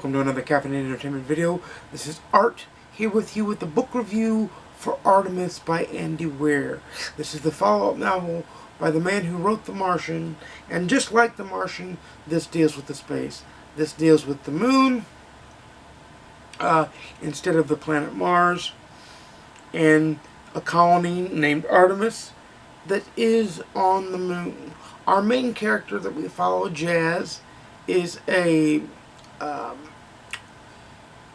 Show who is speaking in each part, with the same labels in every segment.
Speaker 1: welcome to another Caffeinated Entertainment video. This is Art, here with you with the book review for Artemis by Andy Weir. This is the follow-up novel by the man who wrote The Martian, and just like The Martian, this deals with the space. This deals with the moon, instead of the planet Mars, and a colony named Artemis that is on the moon. Our main character that we follow, Jazz, is a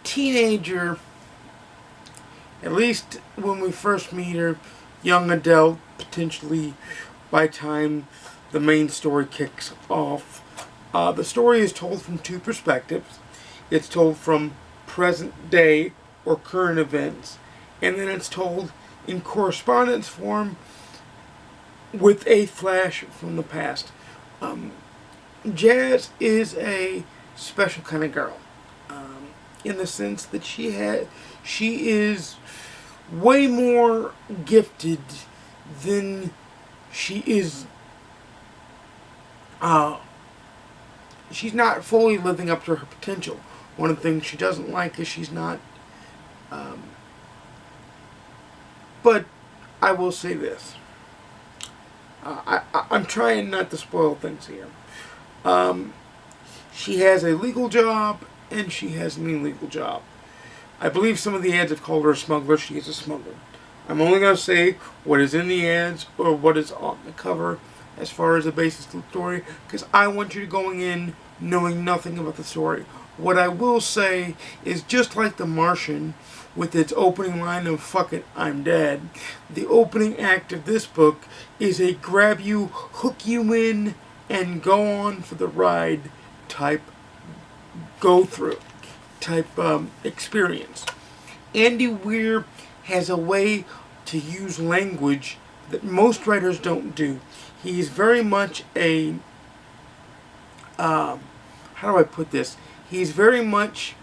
Speaker 1: teenager, at least when we first meet her, young adult, potentially by the time the main story kicks off. The story is told from two perspectives. It's told from present day or current events, and then it's told in correspondence form with a flash from the past. Jazz is a special kind of girl, in the sense that she is way more gifted than she is. She's not fully living up to her potential. One of the things she doesn't like is she's not. But I will say this. I'm trying not to spoil things here. She has a legal job and she has an illegal job. I believe some of the ads have called her a smuggler. She is a smuggler. I'm only going to say what is in the ads or what is on the cover as far as the basis of the story, because I want you going in knowing nothing about the story. What I will say is, just like The Martian, with its opening line of "fuck it, I'm dead," the opening act of this book is a grab you, hook you in, and go on for the ride type experience. Andy Weir has a way to use language that most writers don't do. He's very much a, how do I put this? He's very much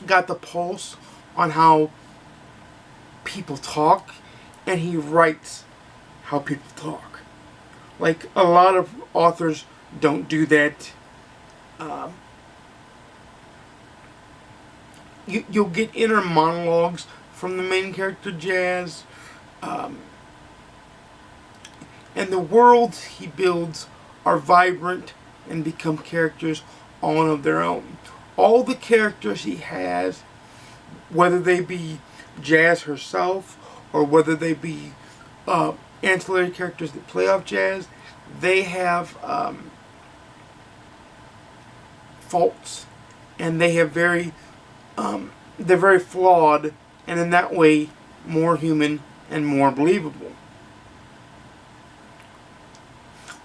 Speaker 1: got the pulse on how people talk, and he writes how people talk. Like, a lot of authors don't do that. You'll get inner monologues from the main character, Jazz, and the worlds he builds are vibrant and become characters all of their own. All the characters he has, whether they be Jazz herself or whether they be ancillary characters that play off Jazz, they have faults, and they have they're very flawed, and in that way more human and more believable.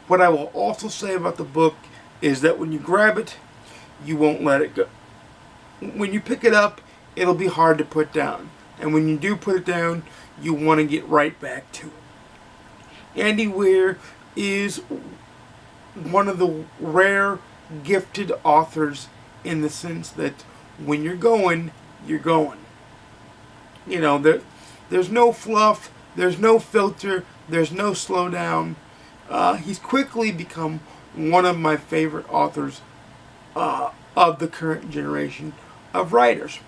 Speaker 1: What I will also say about the book is that when you grab it, you won't let it go. When you pick it up, it'll be hard to put down. And when you do put it down, you want to get right back to it. Andy Weir is one of the rare, gifted authors in the sense that when you're going, you're going. You know, there's no fluff, there's no filter, there's no slowdown. He's quickly become one of my favorite authors of the current generation of writers.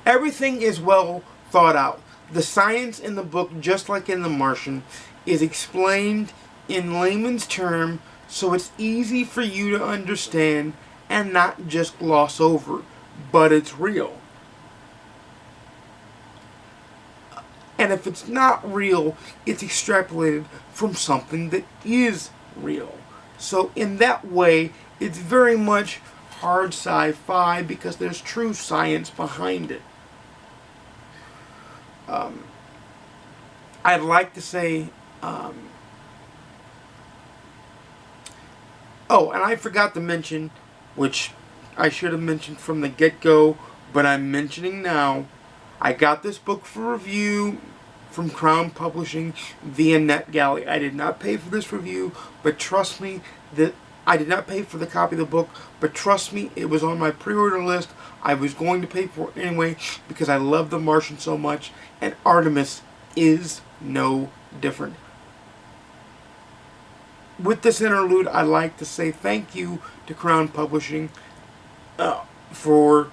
Speaker 1: Everything is well thought out. The science in the book, just like in The Martian, is explained in layman's terms, so it's easy for you to understand and not just gloss over, but it's real. And if it's not real, it's extrapolated from something that is real. So in that way, it's very much hard sci-fi because there's true science behind it. I'd like to say, oh, and I forgot to mention, which I should have mentioned from the get-go, but I'm mentioning now, I got this book for review from Crown Publishing via Netgalley. I did not pay for this review, but trust me that I did not pay for the copy of the book, but trust me, it was on my pre-order list. I was going to pay for it anyway because I love The Martian so much, and Artemis is no different. with this interlude, I'd like to say thank you to Crown Publishing for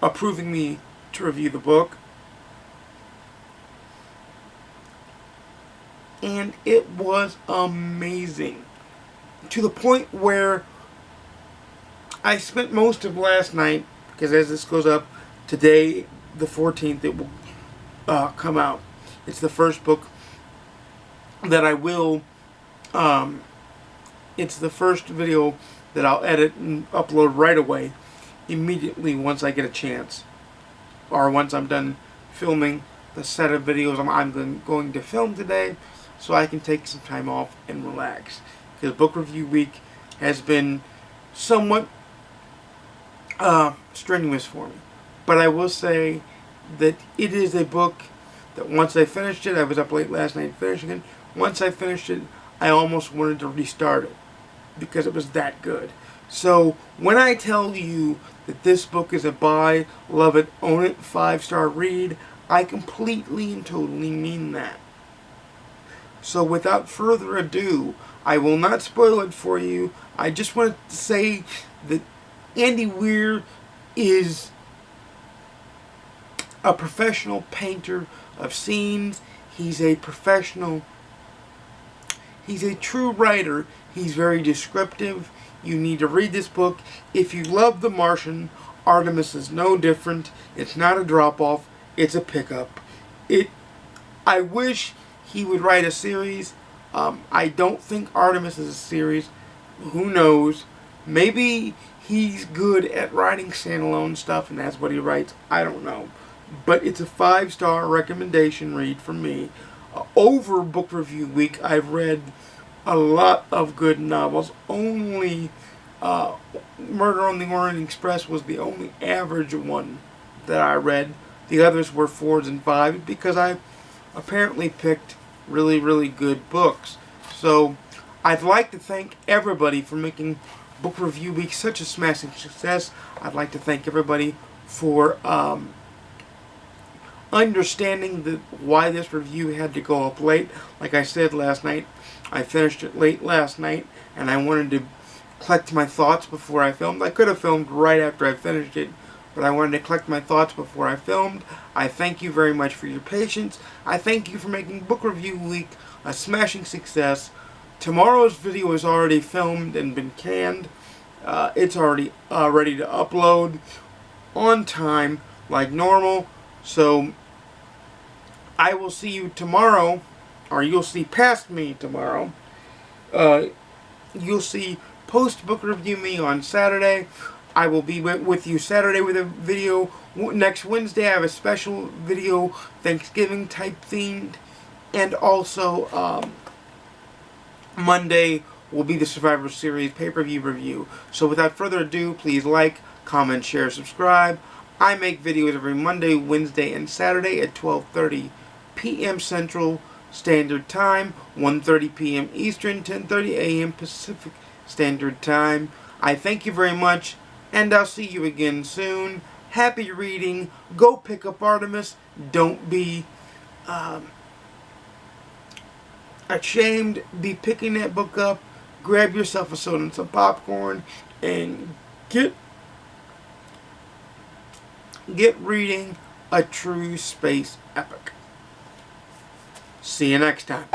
Speaker 1: approving me to review the book. And it was amazing. To the point where I spent most of last night, because as this goes up, today, the 14th, it will come out. It's the first book that I will, it's the first video that I'll edit and upload right away, immediately once I get a chance. Or once I'm done filming the set of videos I'm going to film today, so I can take some time off and relax. Because book review week has been somewhat strenuous for me. But I will say that it is a book that once I finished it, I was up late last night finishing it. Once I finished it, I almost wanted to restart it because it was that good. So when I tell you that this book is a buy, love it, own it, 5-star read, I completely and totally mean that. So without further ado, I will not spoil it for you. I just wanted to say that Andy Weir is a professional painter of scenes. He's a professional, he's a true writer. He's very descriptive. You need to read this book. If you love The Martian, Artemis is no different. It's not a drop-off. It's a pickup. I wish he would write a series. I don't think Artemis is a series. Who knows? Maybe he's good at writing standalone stuff and that's what he writes. I don't know. But it's a 5-star recommendation read from me. Over book review week, I've read a lot of good novels. Only Murder on the Orient Express was the only average one that I read. The others were 4s and 5s because I apparently picked really, really good books. So I'd like to thank everybody for making book review week such a smashing success. I'd like to thank everybody for understanding why this review had to go up late. Like I said last night, I finished it late last night and I wanted to collect my thoughts before I filmed. I could have filmed right after I finished it, but I wanted to collect my thoughts before I filmed. I thank you very much for your patience. I thank you for making book review week a smashing success. Tomorrow's video is already filmed and been canned. It's already ready to upload on time like normal. So I will see you tomorrow, or you'll see past me tomorrow. You'll see post book review me on Saturday. I will be with you Saturday with a video. Next Wednesday I have a special video, Thanksgiving type themed. And also Monday will be the Survivor Series pay-per-view review. So without further ado, please like, comment, share, subscribe. I make videos every Monday, Wednesday, and Saturday at 12:30 p.m. Central Standard Time, 1:30 p.m. Eastern, 10:30 a.m. Pacific Standard Time. I thank you very much, and I'll see you again soon. Happy reading. Go pick up Artemis. Don't be ashamed. Be picking that book up. Grab yourself a soda and some popcorn, and get reading a true space epic. See you next time.